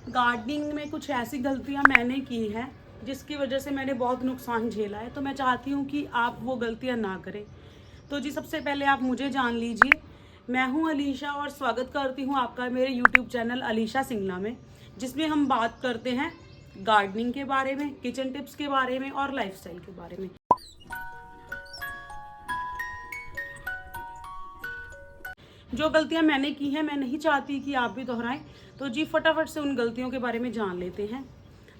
Gardening में कुछ ऐसी गलतियां मैंने की हैं जिसकी वजह से मैंने बहुत नुकसान झेला है, तो मैं चाहती हूँ कि आप वो गलतियां ना करें। तो जी सबसे पहले आप मुझे जान लीजिए, मैं हूँ अलीशा और स्वागत करती हूँ आपका मेरे यूट्यूब चैनल अलीशा सिंगला में, जिसमें हम बात करते हैं गार्डनिंग के बारे में, किचन टिप्स के बारे में और लाइफस्टाइल के बारे में। जो गलतियां मैंने की हैं मैं नहीं चाहती कि आप भी दोहराएं, तो जी फटाफट से उन गलतियों के बारे में जान लेते हैं।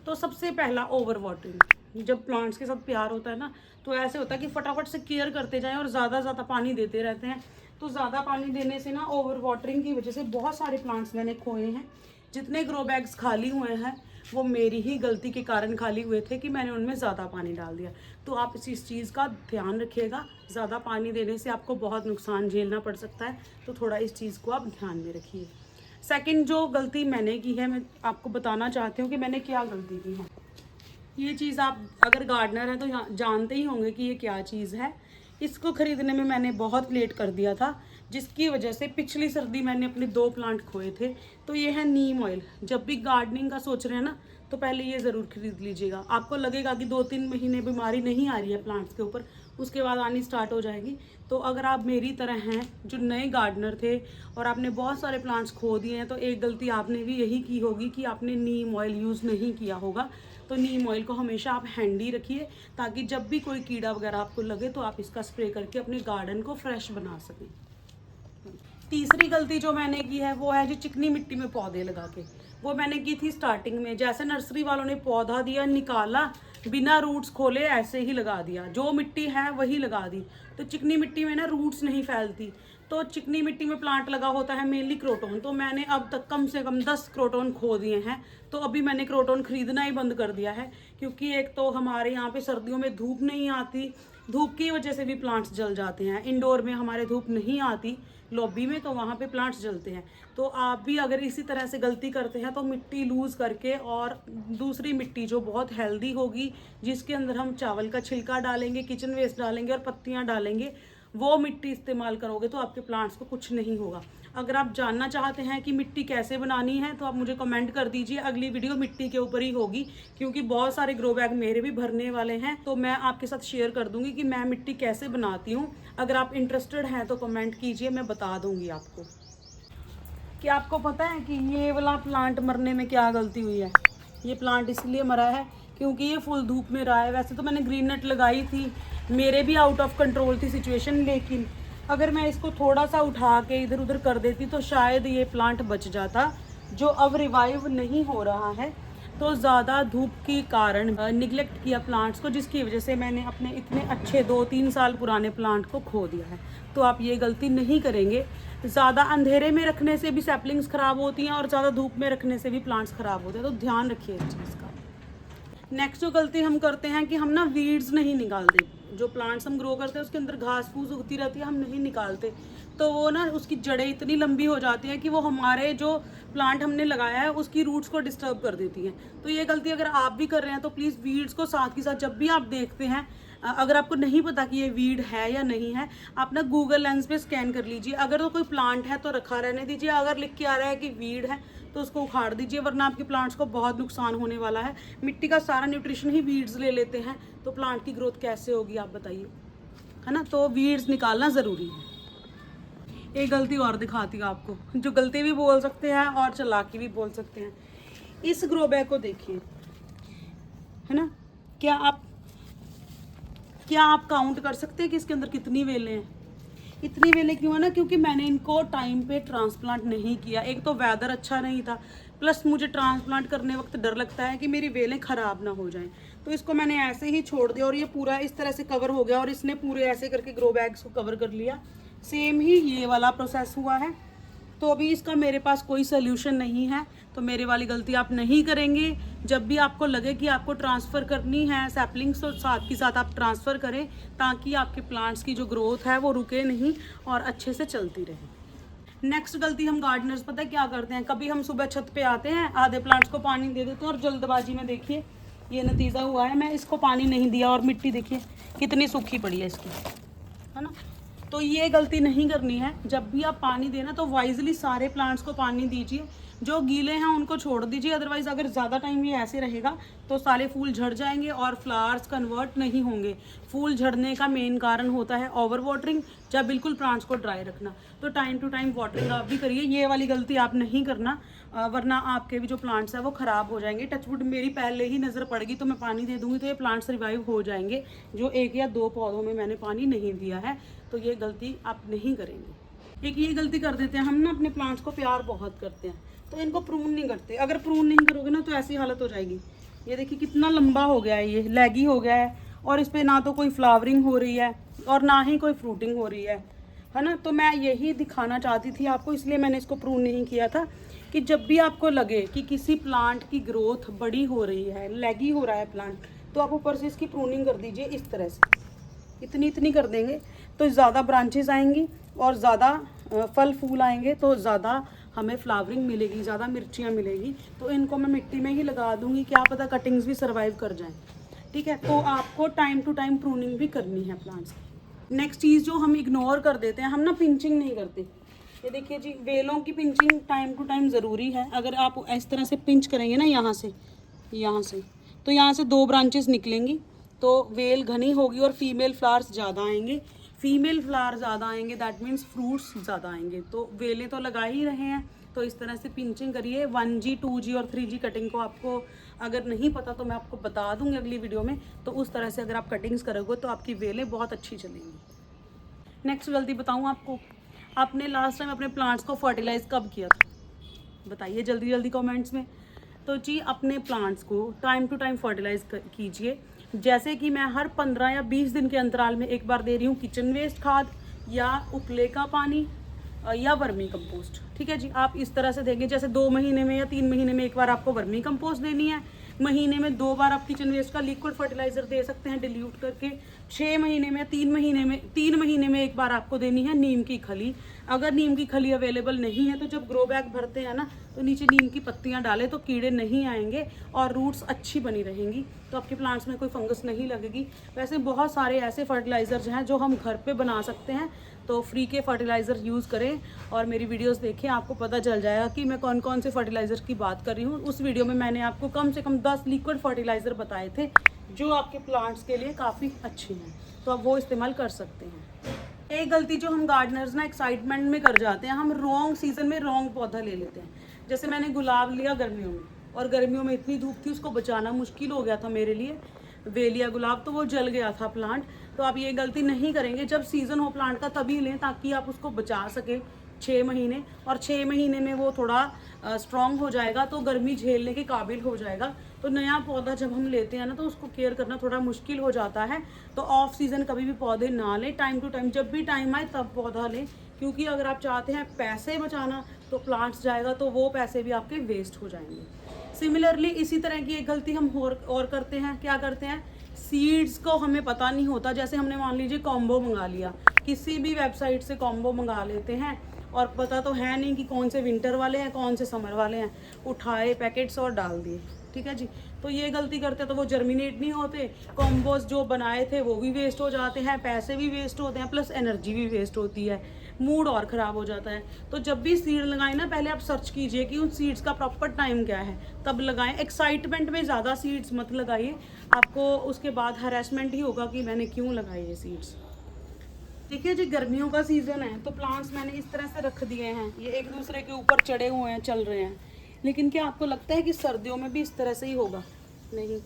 तो सबसे पहला, ओवर वाटरिंग। जब प्लांट्स के साथ प्यार होता है ना, तो ऐसे होता है कि फटाफट से केयर करते जाएं और ज़्यादा पानी देते रहते हैं। तो ज़्यादा पानी देने से ना, ओवर वाटरिंग की वजह से बहुत सारे प्लांट्स मैंने खोए हैं। जितने ग्रो बैग्स खाली हुए हैं वो मेरी ही गलती के कारण खाली हुए थे कि मैंने उनमें ज़्यादा पानी डाल दिया। तो आप इस चीज़ का ध्यान रखिएगा, ज़्यादा पानी देने से आपको बहुत नुकसान झेलना पड़ सकता है, तो थोड़ा इस चीज़ को आप ध्यान में रखिए। सेकंड जो गलती मैंने की है, मैं आपको बताना चाहती हूँ कि मैंने क्या गलती की है। ये चीज़ आप अगर गार्डनर हैं तो जानते ही होंगे कि ये क्या चीज़ है। इसको ख़रीदने में मैंने बहुत लेट कर दिया था, जिसकी वजह से पिछली सर्दी मैंने अपने 2 प्लांट खोए थे। तो ये है नीम ऑयल। जब भी गार्डनिंग का सोच रहे हैं ना, तो पहले ये ज़रूर खरीद लीजिएगा। आपको लगेगा कि 2-3 महीने बीमारी नहीं आ रही है प्लांट्स के ऊपर, उसके बाद आनी स्टार्ट हो जाएगी। तो अगर आप मेरी तरह हैं जो नए गार्डनर थे और आपने बहुत सारे प्लांट्स खो दिए हैं, तो एक गलती आपने भी यही की होगी कि आपने नीम ऑयल यूज़ नहीं किया होगा। तो नीम ऑयल को हमेशा आप हैंडी रखिए, ताकि जब भी कोई कीड़ा वगैरह आपको लगे तो आप इसका स्प्रे करके अपने गार्डन को फ्रेश बना सकें। तीसरी गलती जो मैंने की है वो है जो चिकनी मिट्टी में पौधे लगा के। वो मैंने की थी स्टार्टिंग में, जैसे नर्सरी वालों ने पौधा दिया, निकाला, बिना रूट्स खोले ऐसे ही लगा दिया, जो मिट्टी है वही लगा दी। तो चिकनी मिट्टी में ना रूट्स नहीं फैलती, तो चिकनी मिट्टी में प्लांट लगा होता है मेनली क्रोटोन। तो मैंने अब तक कम से कम 10 क्रोटोन खो दिए हैं। तो अभी मैंने क्रोटोन खरीदना ही बंद कर दिया है, क्योंकि एक तो हमारे यहाँ पे सर्दियों में धूप नहीं आती, धूप की वजह से भी प्लांट्स जल जाते हैं। इंडोर में हमारे धूप नहीं आती लॉबी में, तो वहाँ पे प्लांट्स जलते हैं। तो आप भी अगर इसी तरह से गलती करते हैं तो मिट्टी लूज़ करके और दूसरी मिट्टी जो बहुत हेल्दी होगी, जिसके अंदर हम चावल का छिलका डालेंगे, किचन वेस्ट डालेंगे और पत्तियाँ डालेंगे, वो मिट्टी इस्तेमाल करोगे तो आपके प्लांट्स को कुछ नहीं होगा। अगर आप जानना चाहते हैं कि मिट्टी कैसे बनानी है तो आप मुझे कमेंट कर दीजिए, अगली वीडियो मिट्टी के ऊपर ही होगी, क्योंकि बहुत सारे ग्रो बैग मेरे भी भरने वाले हैं। तो मैं आपके साथ शेयर कर दूंगी कि मैं मिट्टी कैसे बनाती हूँ। अगर आप इंटरेस्टेड हैं तो कमेंट कीजिए, मैं बता दूंगी आपको। क्या आपको पता है कि ये वाला प्लांट मरने में क्या गलती हुई है? ये प्लांट इसलिए मरा है क्योंकि ये फुल धूप में रहा है। वैसे तो मैंने ग्रीन नेट लगाई थी, मेरे भी आउट ऑफ कंट्रोल थी सिचुएशन, लेकिन अगर मैं इसको थोड़ा सा उठा के इधर उधर कर देती तो शायद ये प्लांट बच जाता, जो अब रिवाइव नहीं हो रहा है। तो ज़्यादा धूप के कारण निगलेक्ट किया प्लांट्स को, जिसकी वजह से मैंने अपने इतने अच्छे 2-3 साल पुराने प्लांट को खो दिया है। तो आप ये गलती नहीं करेंगे। ज़्यादा अंधेरे में रखने से भी सैपलिंग्स ख़राब होती हैं और ज़्यादा धूप में रखने से भी प्लांट्स ख़राब होते हैं, तो ध्यान रखिए इस चीज़ का। नेक्स्ट जो गलती हम करते हैं कि हम ना वीड्स नहीं निकालते। जो प्लांट्स हम ग्रो करते हैं उसके अंदर घास फूस उगती रहती है, हम नहीं निकालते, तो वो ना उसकी जड़ें इतनी लंबी हो जाती हैं कि वो हमारे जो प्लांट हमने लगाया है उसकी रूट्स को डिस्टर्ब कर देती हैं। तो ये गलती अगर आप भी कर रहे हैं तो प्लीज़ वीड्स को साथ के साथ जब भी आप देखते हैं, अगर आपको नहीं पता कि ये वीड है या नहीं है, आप ना गूगल लेंस पे स्कैन कर लीजिए। अगर तो कोई प्लांट है तो रखा रहने दीजिए, अगर लिख के आ रहा है कि वीड है तो उसको उखाड़ दीजिए, वरना आपके प्लांट्स को बहुत नुकसान होने वाला है। मिट्टी का सारा न्यूट्रिशन ही वीड्स ले लेते हैं, तो प्लांट की ग्रोथ कैसे होगी आप बताइए, है ना? तो वीड्स निकालना ज़रूरी है। एक गलती और दिखाती हूँ आपको, जो गलती भी बोल सकते हैं और चालाकी भी बोल सकते हैं। इस ग्रो बैग को देखिए, है ना? क्या आप काउंट कर सकते हैं कि इसके अंदर कितनी वेलें हैं? इतनी वेलें क्यों है ना? क्योंकि मैंने इनको टाइम पे ट्रांसप्लांट नहीं किया। एक तो वेदर अच्छा नहीं था, प्लस मुझे ट्रांसप्लांट करने वक्त डर लगता है कि मेरी वेलें ख़राब ना हो जाएं। तो इसको मैंने ऐसे ही छोड़ दिया और ये पूरा इस तरह से कवर हो गया और इसने पूरे ऐसे करके ग्रो बैग्स को कवर कर लिया। सेम ही ये वाला प्रोसेस हुआ है। तो अभी इसका मेरे पास कोई सोल्यूशन नहीं है, तो मेरे वाली गलती आप नहीं करेंगे। जब भी आपको लगे कि आपको ट्रांसफ़र करनी है सैपलिंग्स, तो साथ के साथ आप ट्रांसफ़र करें, ताकि आपके प्लांट्स की जो ग्रोथ है वो रुके नहीं और अच्छे से चलती रहे। नेक्स्ट गलती हम गार्डनर्स पता है क्या करते हैं? कभी हम सुबह छत पे आते हैं, आधे प्लांट्स को पानी दे देते हैं और जल्दबाजी में देखिए ये नतीजा हुआ है। मैं इसको पानी नहीं दिया और मिट्टी देखिए कितनी सूखी पड़ी है इसकी, है ना? तो ये गलती नहीं करनी है। जब भी आप पानी देना तो वाइजली सारे प्लांट्स को पानी दीजिए। जो गीले हैं उनको छोड़ दीजिए, अदरवाइज़ अगर ज़्यादा टाइम ये ऐसे रहेगा तो सारे फूल झड़ जाएंगे और फ्लावर्स कन्वर्ट नहीं होंगे। फूल झड़ने का मेन कारण होता है ओवर वाटरिंग, जब बिल्कुल प्लांट्स को ड्राई रखना। तो टाइम टू टाइम वाटरिंग आप भी करिए, ये वाली गलती आप नहीं करना, वरना आपके भी जो प्लांट्स हैं वो ख़राब हो जाएंगे। टचवुड मेरी पहले ही नज़र पड़ेगी तो मैं पानी दे दूँगी तो ये प्लांट्स रिवाइव हो जाएंगे, जो 1 या 2 पौधों में मैंने पानी नहीं दिया है। तो ये गलती आप नहीं करेंगे। एक ये गलती कर देते हैं हम ना, अपने प्लांट्स को प्यार बहुत करते हैं तो इनको प्रून नहीं करते। अगर प्रून नहीं करोगे ना तो ऐसी हालत हो जाएगी। ये देखिए कितना लंबा हो गया है, ये लैगी हो गया है और इस पर ना तो कोई फ्लावरिंग हो रही है और ना ही कोई फ्रूटिंग हो रही है ना। तो मैं यही दिखाना चाहती थी आपको, इसलिए मैंने इसको प्रून नहीं किया था कि जब भी आपको लगे कि किसी प्लांट की ग्रोथ बड़ी हो रही है, लैगी हो रहा है प्लांट, तो आप ऊपर से इसकी प्रूनिंग कर दीजिए। इस तरह से इतनी कर देंगे तो ज़्यादा ब्रांचेस आएंगी और ज़्यादा फल फूल आएंगे, तो ज़्यादा हमें फ्लावरिंग मिलेगी, ज़्यादा मिर्चियाँ मिलेगी। तो इनको मैं मिट्टी में ही लगा दूँगी, क्या पता कटिंग्स भी सर्वाइव कर जाएं। ठीक है, तो आपको टाइम टू टाइम प्रूनिंग भी करनी है प्लांट्स की। नेक्स्ट चीज़ जो हम इग्नोर कर देते हैं, हम ना पिंचिंग नहीं करते। ये देखिए जी, वेलों की पिंचिंग टाइम टू टाइम ज़रूरी है। अगर आप इस तरह से पिंच करेंगे ना, यहाँ से तो यहाँ से 2 ब्रांचेस निकलेंगी तो वेल घनी होगी और फीमेल फ्लावर्स ज़्यादा आएंगे। फीमेल फ्लावर ज़्यादा आएंगे दैट मीन्स फ्रूट्स ज़्यादा आएंगे। तो वेलें तो लगा ही रहे हैं, तो इस तरह से पिंचिंग करिए। 1G 2G और 3G कटिंग को आपको अगर नहीं पता तो मैं आपको बता दूंगी अगली वीडियो में। तो उस तरह से अगर आप कटिंग्स करोगे तो आपकी वेलें बहुत अच्छी चलेंगी। नेक्स्ट गलती बताऊँ आपको, आपने लास्ट टाइम अपने प्लांट्स को फर्टिलाइज़ कब किया था? बताइए जल्दी जल्दी कमेंट्स में। तो जी, अपने प्लांट्स को टाइम टू टाइम फर्टिलाइज कीजिए। जैसे कि मैं हर 15 या 20 दिन के अंतराल में एक बार दे रही हूँ किचन वेस्ट खाद या उपले का पानी या वर्मी कंपोस्ट। ठीक है जी, आप इस तरह से देंगे। जैसे 2 महीने में या 3 महीने में एक बार आपको वर्मी कंपोस्ट देनी है, महीने में 2 बार आप किचन वेस्ट का लिक्विड फर्टिलाइजर दे सकते हैं डिल्यूट करके। 6 महीने में 3 महीने में एक बार आपको देनी है नीम की खली। अगर नीम की खली अवेलेबल नहीं है तो जब ग्रो बैग भरते हैं ना, तो नीचे नीम की पत्तियां डालें तो कीड़े नहीं आएंगे और रूट्स अच्छी बनी रहेंगी, तो आपके प्लांट्स में कोई फंगस नहीं लगेगी। वैसे बहुत सारे ऐसे फर्टिलाइजर्स हैं जो हम घर पे बना सकते हैं, तो फ्री के फर्टिलाइज़र यूज़ करें और मेरी वीडियोस देखें, आपको पता चल जाएगा कि मैं कौन कौन से फर्टिलाइज़र की बात कर रही हूँ। उस वीडियो में मैंने आपको कम से कम 10 लिक्विड फर्टिलाइज़र बताए थे जो आपके प्लांट्स के लिए काफ़ी अच्छे हैं, तो आप वो इस्तेमाल कर सकते हैं। एक गलती जो हम गार्डनर्स ना एक्साइटमेंट में कर जाते हैं, हम रॉन्ग सीजन में रॉन्ग पौधा ले लेते हैं। जैसे मैंने गुलाब लिया गर्मियों में, और गर्मियों में इतनी धूप थी उसको बचाना मुश्किल हो गया था मेरे लिए। वेलिया गुलाब तो वो जल गया था प्लांट। तो आप ये गलती नहीं करेंगे, जब सीज़न हो प्लांट का तभी लें ताकि आप उसको बचा सकें 6 महीने, और 6 महीने में वो थोड़ा स्ट्रॉन्ग हो जाएगा तो गर्मी झेलने के काबिल हो जाएगा। तो नया पौधा जब हम लेते हैं ना तो उसको केयर करना थोड़ा मुश्किल हो जाता है। तो ऑफ सीज़न कभी भी पौधे ना लें, टाइम टू टाइम जब भी टाइम आए तब पौधा लें, क्योंकि अगर आप चाहते हैं पैसे बचाना तो प्लांट्स जाएगा तो वो पैसे भी आपके वेस्ट हो जाएंगे। सिमिलरली इसी तरह की एक गलती हम और करते हैं। क्या करते हैं? सीड्स को हमें पता नहीं होता। जैसे हमने मान लीजिए कॉम्बो मंगा लिया, किसी भी वेबसाइट से कॉम्बो मंगा लेते हैं और पता तो है नहीं कि कौन से विंटर वाले हैं कौन से समर वाले हैं, उठाए पैकेट्स और डाल दिए। ठीक है जी, तो ये गलती करते तो वो जर्मिनेट नहीं होते, कॉम्बोज जो बनाए थे वो भी वेस्ट हो जाते हैं, पैसे भी वेस्ट होते हैं, प्लस एनर्जी भी वेस्ट होती है, मूड और ख़राब हो जाता है। तो जब भी सीड लगाएं ना, पहले आप सर्च कीजिए कि उन सीड्स का प्रॉपर टाइम क्या है, तब लगाएं। एक्साइटमेंट में ज़्यादा सीड्स मत लगाइए, आपको उसके बाद हरासमेंट ही होगा कि मैंने क्यों लगाए ये सीड्स। देखिए जी, गर्मियों का सीज़न है तो प्लांट्स मैंने इस तरह से रख दिए हैं, ये एक दूसरे के ऊपर चढ़े हुए हैं, चल रहे हैं। लेकिन क्या आपको लगता है कि सर्दियों में भी इस तरह से ही होगा? नहीं,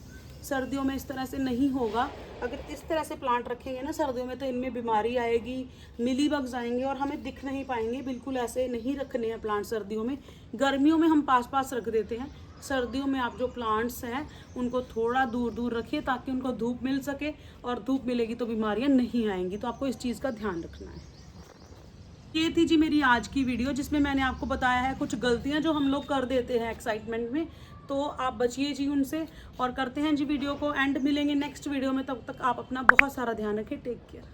सर्दियों में इस तरह से नहीं होगा। अगर इस तरह से प्लांट रखेंगे ना सर्दियों में तो इनमें बीमारी आएगी, मिली बग्स आएंगे और हमें दिख नहीं पाएंगे। बिल्कुल ऐसे नहीं रखने हैं प्लांट सर्दियों में। गर्मियों में हम पास पास रख देते हैं, सर्दियों में आप जो प्लांट्स हैं उनको थोड़ा दूर दूर रखिए ताकि उनको धूप मिल सके, और धूप मिलेगी तो बीमारियां नहीं आएंगी। तो आपको इस चीज़ का ध्यान रखना है। ये थी जी मेरी आज की वीडियो, जिसमें मैंने आपको बताया है कुछ गलतियां जो हम लोग कर देते हैं एक्साइटमेंट में, तो आप बचिए जी उनसे। और करते हैं जी वीडियो को एंड, मिलेंगे नेक्स्ट वीडियो में, तब तक आप अपना बहुत सारा ध्यान रखें। Take care.